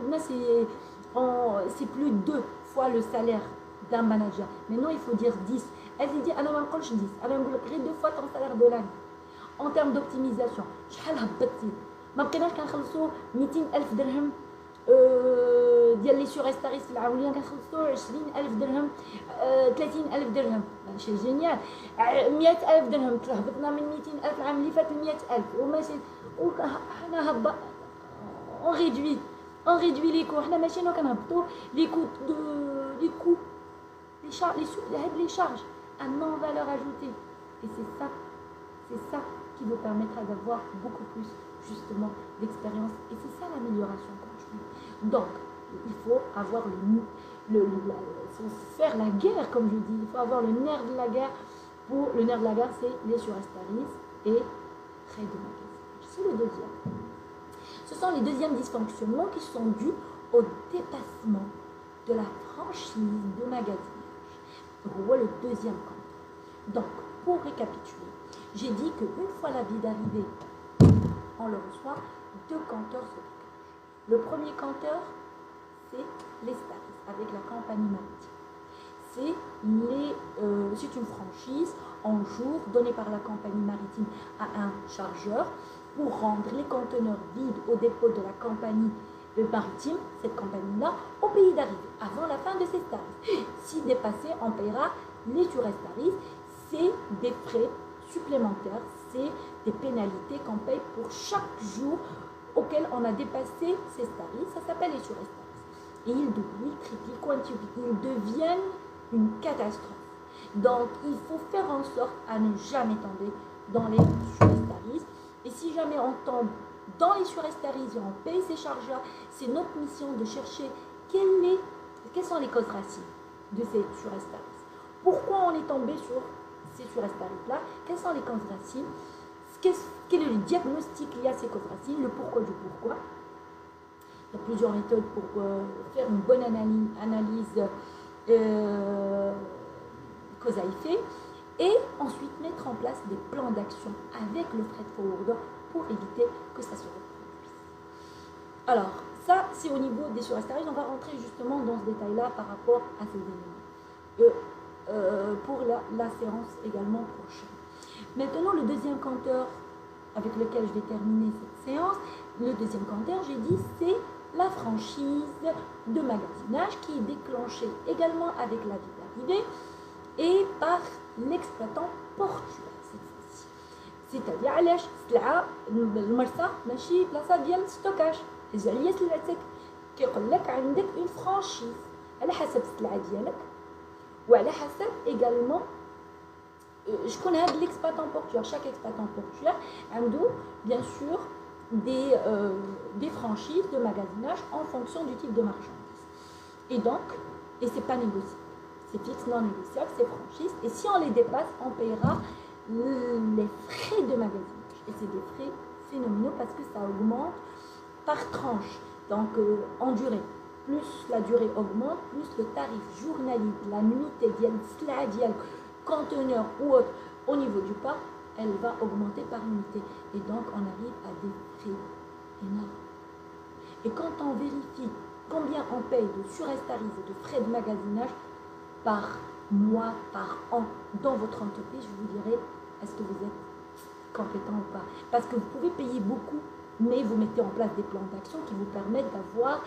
c'est plus 2 fois le salaire d'un manager. Maintenant, il faut dire 10. Elle s'est dit, alors on 10. Alors on crée 2 fois ton salaire de l'année. En termes d'optimisation, ما بقيناش كنخلصوا 200,000 درهم ديال لي سوريستاريس العاولين كنخلصوا 20,000 درهم 30,000 درهم شي جينيال 100,000 درهم هبطنا من 200,000 العام اللي فات ل 100,000 وماشي وحنا هبط اون ريدوي لي كو حنا ماشي كنهبطوا لي كو les charges à non-valeur ajoutée. Et c'est ça qui vous permettra d'avoir beaucoup plus justement d'expérience. Et c'est ça l'amélioration continue. Donc, il faut avoir faire la guerre, comme je dis. Il faut avoir le nerf de la guerre. Le nerf de la guerre, c'est les surestaries et frais de magasinage. C'est le deuxième. Ce sont les deuxièmes dysfonctionnements qui sont dus au dépassement de la franchise de magasinage. On voit le deuxième compteur. Donc, pour récapituler, j'ai dit qu'une fois la vie d'arrivée, on le reçoit, 2 compteurs se déclenchent. Le premier compteur, c'est les Staris avec la compagnie maritime. C'est une franchise en jour donnée par la compagnie maritime à un chargeur pour rendre les conteneurs vides au dépôt de la compagnie maritime, cette compagnie-là, au pays d'arrivée, avant la fin de ces staris. Si dépassé, on paiera les surestaris. C'est des frais supplémentaires, c'est des pénalités qu'on paye pour chaque jour auquel on a dépassé ces staris. Ça s'appelle les surestaris. Et ils doublent, triplent, quintuplent, ils deviennent une catastrophe. Donc, il faut faire en sorte à ne jamais tomber dans les surestaris. Et si jamais on tombe dans les surestaries, on paye ces chargeurs, c'est notre mission de chercher quelles sont les causes racines de ces surestaries. Pourquoi on est tombé sur ces surestaries-là? Quelles sont les causes racines? Quel est le diagnostic lié à ces causes racines? Le pourquoi du pourquoi. Il y a plusieurs méthodes pour faire une bonne analyse cause à effet, et ensuite mettre en place des plans d'action avec le freight forwarder pour éviter que ça se reproduise. Alors, ça, c'est au niveau des surestaries. On va rentrer justement dans ce détail-là par rapport à ces éléments. Pour la séance également prochaine. Maintenant, le deuxième compteur avec lequel je vais terminer cette séance, le deuxième compteur, j'ai dit, c'est la franchise de magasinage qui est déclenchée également avec l'avis d'arrivée et par l'exploitant portuaire cette fois-ci. C'est-à-dire, علاش سلعة المرسى ماشي بلاصة ديال ستوكاج، هز عليا سلعتك، كيقول لك عندك اون فرانشيز على حسب السلعة ديالك وعلى حسب également شكون هاد l'exploitant portuaire. Chaque exploitant portuaire عنده bien sûr des franchises de magasinage en fonction du type de marchandise. Et donc, et c'est pas négociable, c'est fixe, non négociable, c'est franchise. Et si on les dépasse, on paiera les frais de magasinage. Et c'est des frais phénoménaux parce que ça augmente par tranche, donc en durée. Plus la durée augmente, plus le tarif journalier, la nuitée, conteneur ou autre au niveau du parc, elle va augmenter par unité. Et donc, on arrive à des frais énormes. Et quand on vérifie combien on paye de surestaries et de frais de magasinage par mois, par an dans votre entreprise, je vous dirai, est-ce que vous êtes compétent ou pas? Parce que vous pouvez payer beaucoup, mais vous mettez en place des plans d'action qui vous permettent d'avoir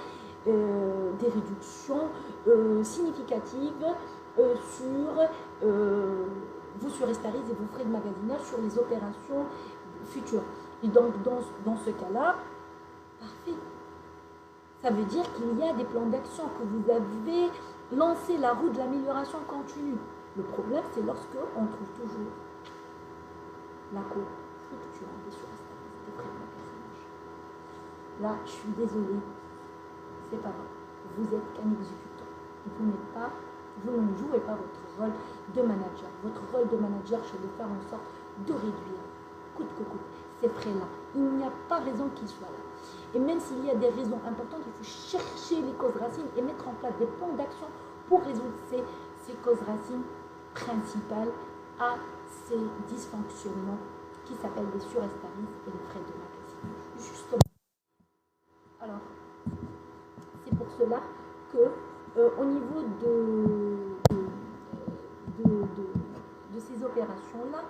des réductions significatives sur vos surestaries et vos frais de magasinage sur les opérations futures. Et donc, dans ce cas-là, parfait. Ça veut dire qu'il y a des plans d'action, que vous avez lancé la roue de l'amélioration continue. Le problème, c'est lorsque on trouve toujours la courbe fluctuante des surestaries et des frais de magasinage. Là, je suis désolée, c'est pas grave. Vous êtes qu'un exécutant. Vous ne jouez pas votre rôle de manager. Votre rôle de manager, c'est de faire en sorte de réduire, coûte que coûte, ces frais-là. Il n'y a pas raison qu'ils soient là. Et même s'il y a des raisons importantes, il faut chercher les causes racines et mettre en place des plans d'action pour résoudre ces causes racines principales à ces dysfonctionnements qui s'appellent des surestaries et les frais de magasinage. Justement. Alors, c'est pour cela que au niveau de ces opérations-là,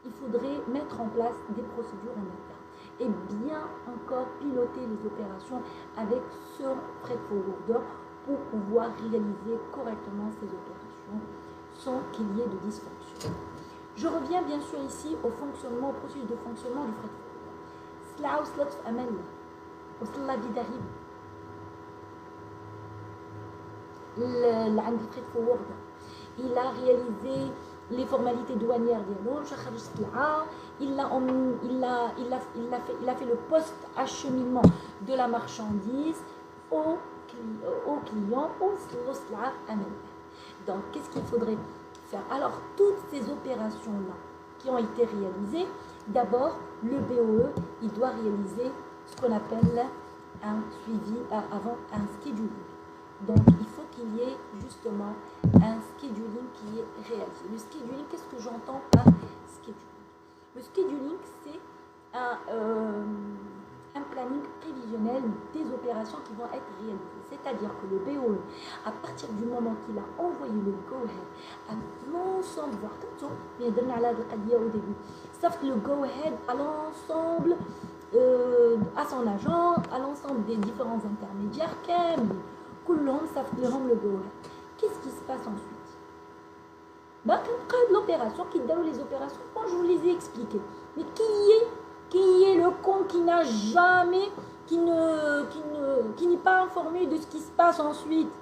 il faudrait mettre en place des procédures en interne et bien encore piloter les opérations avec ce freight forwarder pour pouvoir réaliser correctement ces opérations sans qu'il y ait de dysfonction. Je reviens bien sûr ici au fonctionnement, au processus de fonctionnement du freight forwarder. Cela وصلت في أمان الله، وصل لا vie d'arrivée. عند الفريت فورورder il a réalisé les formalités douanières ديالو، خرج السلعة، il a fait le post-acheminement de la marchandise au client وصل السلعة أمان. Donc qu'est-ce qu'il faudrait faire? Alors toutes ces opérations-là qui ont été réalisées, d'abord le BOE, il doit réaliser ce qu'on appelle un suivi avant un scheduling. Donc, il faut qu'il y ait justement un scheduling qui est réalisé. Le scheduling, qu'est-ce que j'entends par scheduling? Le scheduling, c'est un planning prévisionnel des opérations qui vont être réalisées. C'est-à-dire que le BOE, à partir du moment qu'il a envoyé le go-ahead à l'ensemble, voire tout mais au début, sauf que le go-ahead à l'ensemble, à son agent, à l'ensemble des différents intermédiaires, كلهم صافت لهم le go-ahead. Qu'est-ce qui se passe ensuite? L'opération, qui donne les opérations, quand je vous les ai expliquées. Mais qui est le con qui n'a jamais, qui n'est pas informé de ce qui se passe ensuite?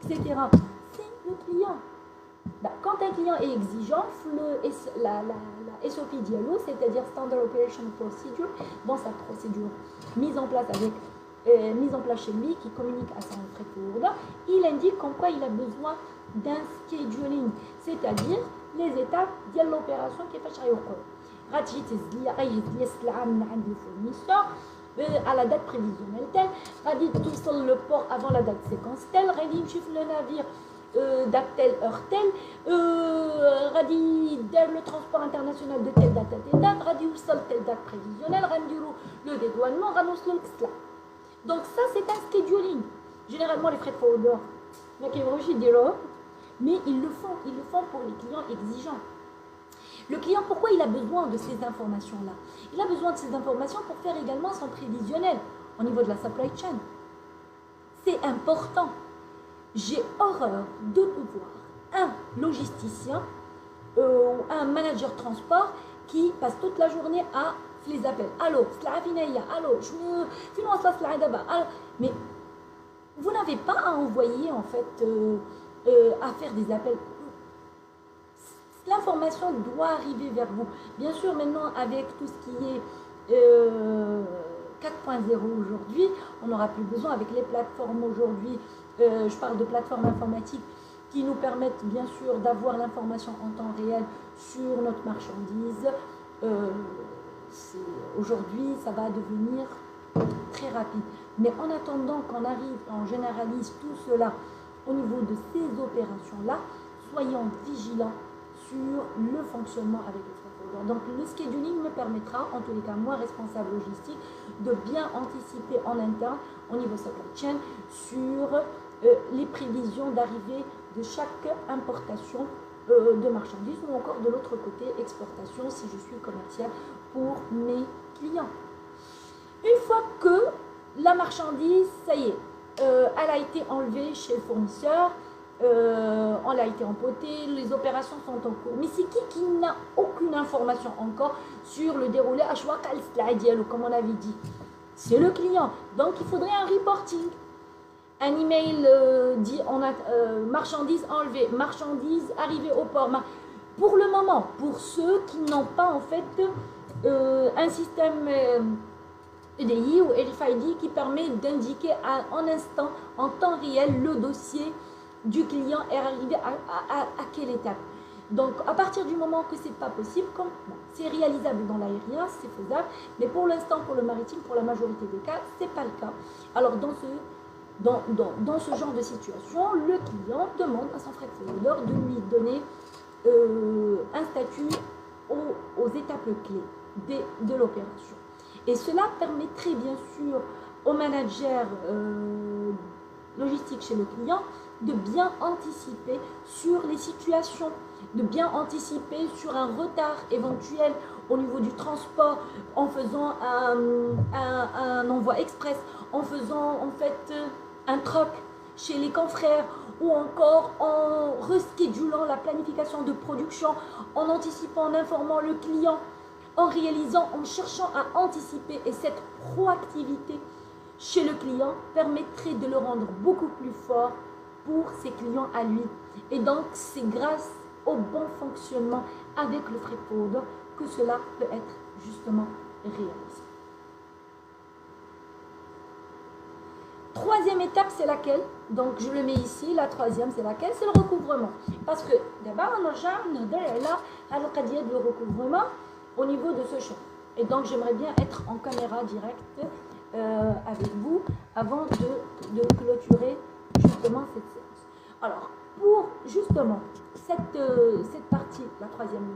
Etc. C'est le client. Quand un client est exigeant, la SOP dialogue, c'est-à-dire Standard Operation Procedure, dans sa procédure mise en place chez lui, qui communique à son freight forwarder, il indique en quoi il a besoin d'un scheduling, c'est-à-dire les étapes de l'opération qui fait chaque jour. غتجي تهز لي السلعه من عند الفورنيسور à la date prévisionnelle telle, غادي توصل le port avant la date séquence telle, غادي يمشي le navire date telle, heure telle, غادي يدير le transport international de telle date à telle date, غادي يوصل telle date prévisionnelle, غنديرو le dédouanement, غنوصلو لكسلا. Donc ça c'est un scheduling. Généralement les freight forwarders, mais ils le font pour les clients exigeants. Le client, pourquoi il a besoin de ces informations-là? Il a besoin de ces informations pour faire également son prévisionnel au niveau de la supply chain. C'est important. J'ai horreur de voir un logisticien ou un manager transport qui passe toute la journée à les appels. Allô, allô, mais vous n'avez pas à envoyer en fait à faire des appels. L'information doit arriver vers vous. Bien sûr, maintenant, avec tout ce qui est 4.0 aujourd'hui, on n'aura plus besoin avec les plateformes aujourd'hui. Je parle de plateformes informatiques qui nous permettent bien sûr d'avoir l'information en temps réel sur notre marchandise. Aujourd'hui, ça va devenir très rapide. Mais en attendant qu'on arrive, on généralise tout cela au niveau de ces opérations-là, soyons vigilants sur le fonctionnement avec les freight forwarders. Donc le scheduling me permettra, en tous les cas moi responsable logistique, de bien anticiper en interne au niveau supply chain sur les prévisions d'arrivée de chaque importation de marchandises ou encore de l'autre côté exportation si je suis commercial pour mes clients. Une fois que la marchandise, ça y est, elle a été enlevée chez le fournisseur, on l'a été empoté, les opérations sont en cours. Mais c'est qui n'a aucune information encore sur le déroulé comme on avait dit? C'est le client. Donc il faudrait un reporting. Un email dit on a marchandises enlevées, marchandises arrivées au port. Pour le moment, pour ceux qui n'ont pas en fait un système EDI ou RFID qui permet d'indiquer en instant, en temps réel, le dossier du client est arrivé à quelle étape. Donc à partir du moment que c'est pas possible, comme c'est réalisable dans l'aérien, c'est faisable, mais pour l'instant pour le maritime, pour la majorité des cas, c'est pas le cas. Alors dans ce genre de situation, le client demande à son freight forwarder de lui donner un statut aux étapes clés de l'opération. Et cela permettrait bien sûr au manager logistique chez le client de bien anticiper sur les situations, de bien anticiper sur un retard éventuel au niveau du transport en faisant un envoi express, en faisant en fait un troc chez les confrères ou encore en reschedulant la planification de production, en anticipant, en informant le client, en réalisant, en cherchant à anticiper. Et cette proactivité chez le client permettrait de le rendre beaucoup plus fort pour ses clients à lui. Et donc, c'est grâce au bon fonctionnement avec le freight forwarder que cela peut être justement réalisé. Troisième étape, c'est laquelle? Donc, je le mets ici. La troisième, c'est laquelle? C'est le recouvrement. Parce que d'abord, on a le recouvrement au niveau de ce champ. Et donc, j'aimerais bien être en caméra directe avec vous avant de clôturer justement cette séance. Alors, pour justement cette partie, la troisième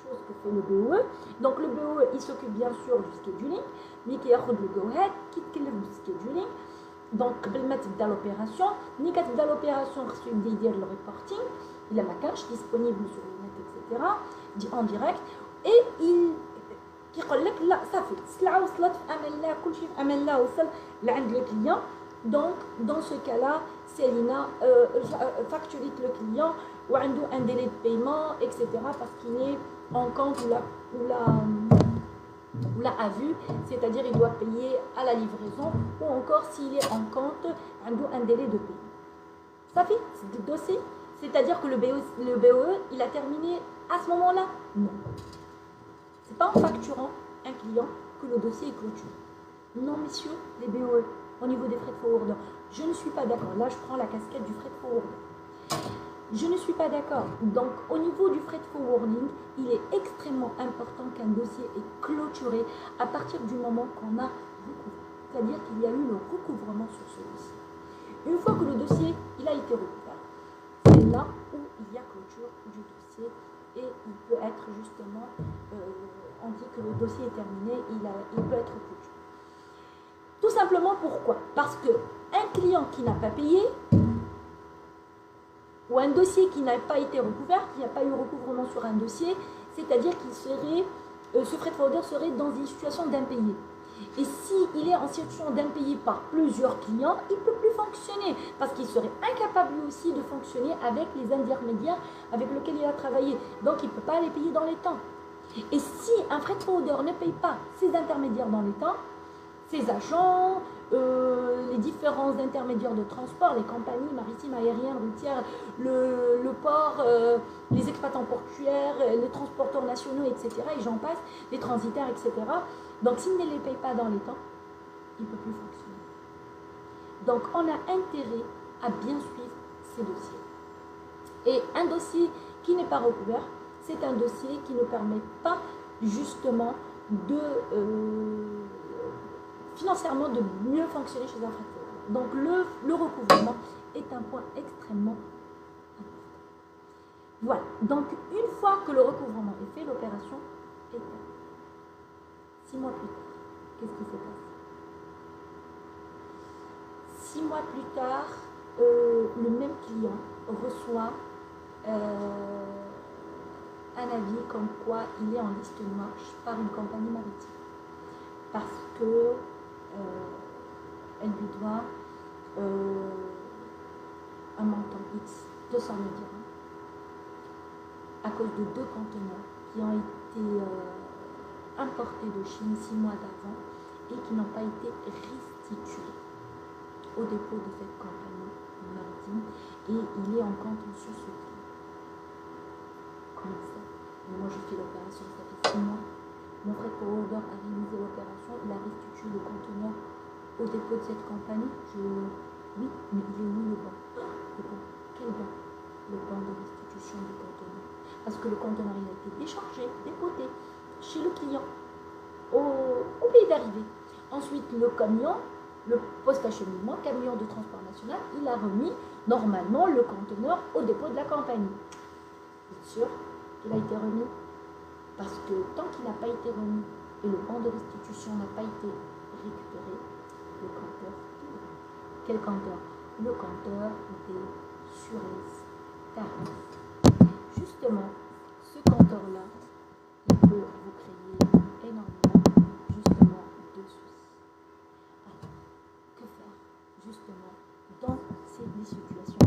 chose que fait le BOE, donc le BOE, il s'occupe bien sûr du scheduling, mais qui a le go-ahead, qui te du scheduling. Donc, قبل ما تبدا l'opération, ملي كتبدا l'opération خصو يبدا يدير le reporting, il a ما كانش disponible sur le net, etc. dit en direct, et il كيقول لك لا صافي السلعه وصلت في امان الله كلشي في امان الله وصل لعند le client. Donc, dans ce cas-là, Célina facture le client ou un délai de paiement, etc. parce qu'il est en compte ou l'a à vue, c'est-à-dire il doit payer à la livraison ou encore s'il est en compte, un délai de paiement. Ça fait le dossier, c'est-à-dire que le BOE, il a terminé à ce moment-là? Non. C'est pas en facturant un client que le dossier est clôturé. Non, messieurs, les BOE, au niveau des freight forwarders, je ne suis pas d'accord. Là, je prends la casquette du freight forwarder. Je ne suis pas d'accord. Donc, au niveau du freight forwarding, il est extrêmement important qu'un dossier est clôturé à partir du moment qu'on a recouvré. C'est-à-dire qu'il y a eu le recouvrement sur ce dossier. Une fois que le dossier il a été recouvert, c'est là où il y a clôture du dossier et il peut être justement, on dit que le dossier est terminé, il peut être clôturé. Tout simplement pourquoi? Parce qu'un client qui n'a pas payé, ou un dossier qui n'a pas été recouvert, qu'il n'y a pas eu recouvrement sur un dossier, c'est-à-dire qu'il serait, ce freight forwarder serait dans une situation d'impayé. Et s'il est en situation d'impayé par plusieurs clients, il ne peut plus fonctionner parce qu'il serait incapable lui aussi de fonctionner avec les intermédiaires avec lesquels il a travaillé. Donc il ne peut pas les payer dans les temps. Et si un freight forwarder ne paye pas ses intermédiaires dans les temps, ses agents, les différents intermédiaires de transport, les compagnies maritimes, aériennes, routières, le port, les exploitants portuaires, les transporteurs nationaux, etc. Et j'en passe, les transitaires, etc. Donc s'il ne les paye pas dans les temps, il ne peut plus fonctionner. Donc on a intérêt à bien suivre ces dossiers. Et un dossier qui n'est pas recouvert, c'est un dossier qui ne permet pas justement de... financièrement de mieux fonctionner chez un freight forwarder. Donc le recouvrement est un point extrêmement important. Voilà, donc une fois que le recouvrement est fait, l'opération est terminée. 6 mois plus tard, qu'est-ce qui s'est passé? 6 mois plus tard, le même client reçoit un avis comme quoi il est en liste noire par une compagnie maritime. Parce que elle lui doit un montant X, 200 000 dirhams, à cause de 2 conteneurs qui ont été importés de Chine 6 mois d'avant et qui n'ont pas été restitués au dépôt de cette compagnie maritime et il est en contentieux sur ce client. Comment ça? Mais moi je fais l'opération, ça fait 6 mois. Mon freight forwarder a réalisé l'opération, il a restitué le conteneur au dépôt de cette compagnie. Oui, mais il est où le banc? Le banc. Quel banc? Le banc de restitution du conteneur. Parce que le conteneur il a été déchargé, dépoté chez le client au pays d'arrivée. Ensuite, le camion, le post-acheminement, camion de transport national, il a remis normalement le conteneur au dépôt de la compagnie. Vous êtes sûr qu'il a été remis? Parce que tant qu'il n'a pas été remis et le banc de restitution n'a pas été récupéré, le compteur, quel compteur? Le compteur des Suez tarifs. Justement, ce compteur-là, il peut vous créer énormément, justement, de soucis. Alors, que faire, justement, dans ces situations?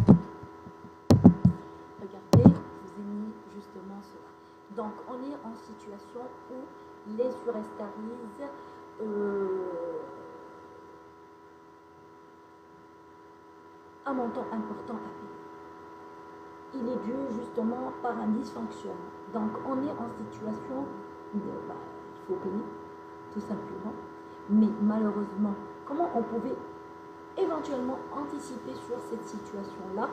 Regardez, je vous ai mis justement cela. Donc, on est en situation où les surestarisent un montant important à payer. Il est dû justement par un dysfonctionnement. Donc, on est en situation où il faut payer, tout simplement. Mais malheureusement, comment on pouvait éventuellement anticiper sur cette situation-là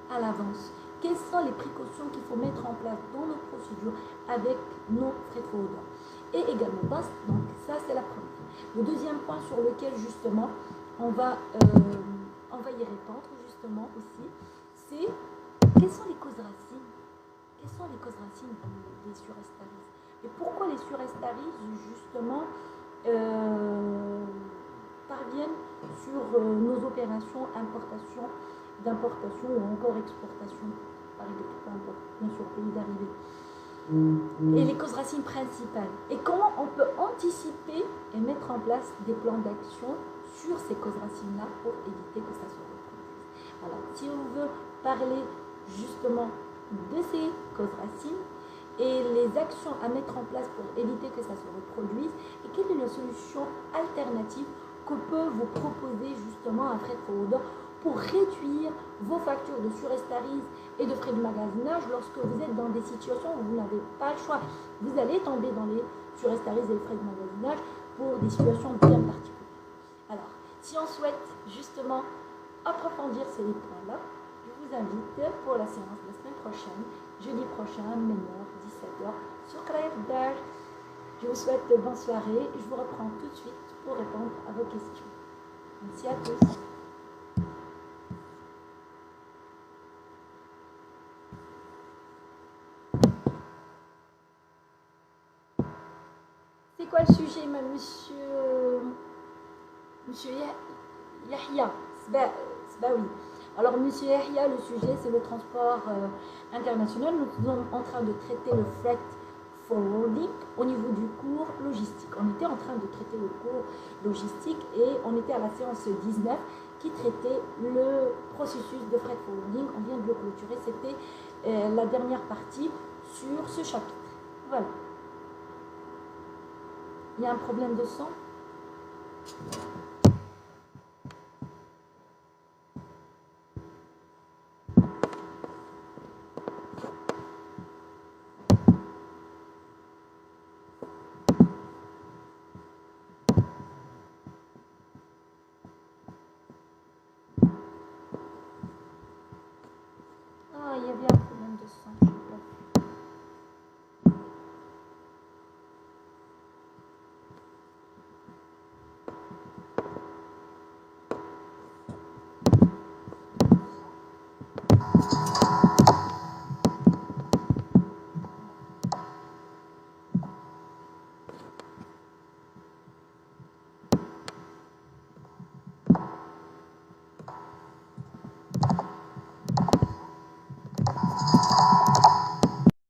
à l'avance? Quelles sont les précautions qu'il faut mettre en place dans nos procédures avec nos freight forwarders? Et également, donc ça c'est la première. Le deuxième point sur lequel justement on va y répondre justement aussi, c'est quelles sont les causes racines? Quelles sont les causes racines des surestaries? Et pourquoi les surestaries justement parviennent sur nos opérations d'importation ou encore exportation, par exemple, peu importe, bien sûr, pays d'arrivée. Et les causes racines principales. Et comment on peut anticiper et mettre en place des plans d'action sur ces causes racines-là pour éviter que ça se reproduise. Alors, si on veut parler justement de ces causes racines et les actions à mettre en place pour éviter que ça se reproduise, et quelle est la solution alternative que peut vous proposer justement un freight forwarder pour réduire vos factures de surestarise et de frais de magasinage lorsque vous êtes dans des situations où vous n'avez pas le choix. Vous allez tomber dans les surestarises et les frais de magasinage pour des situations bien particulières. Alors, si on souhaite justement approfondir ces points-là, je vous invite pour la séance de la semaine prochaine, jeudi prochain, même heure, 17h, sur Qraïa. Je vous souhaite bonne soirée. Je vous reprends tout de suite pour répondre à vos questions. Merci à tous. C'est quoi le sujet, monsieur Yahya? Bah oui. Alors, monsieur Yahya, le sujet, c'est le transport international. Nous sommes en train de traiter le freight forwarding au niveau du cours logistique. On était en train de traiter le cours logistique et on était à la séance 19 qui traitait le processus de freight forwarding. On vient de le clôturer. C'était la dernière partie sur ce chapitre. Voilà. Il y a un problème de son?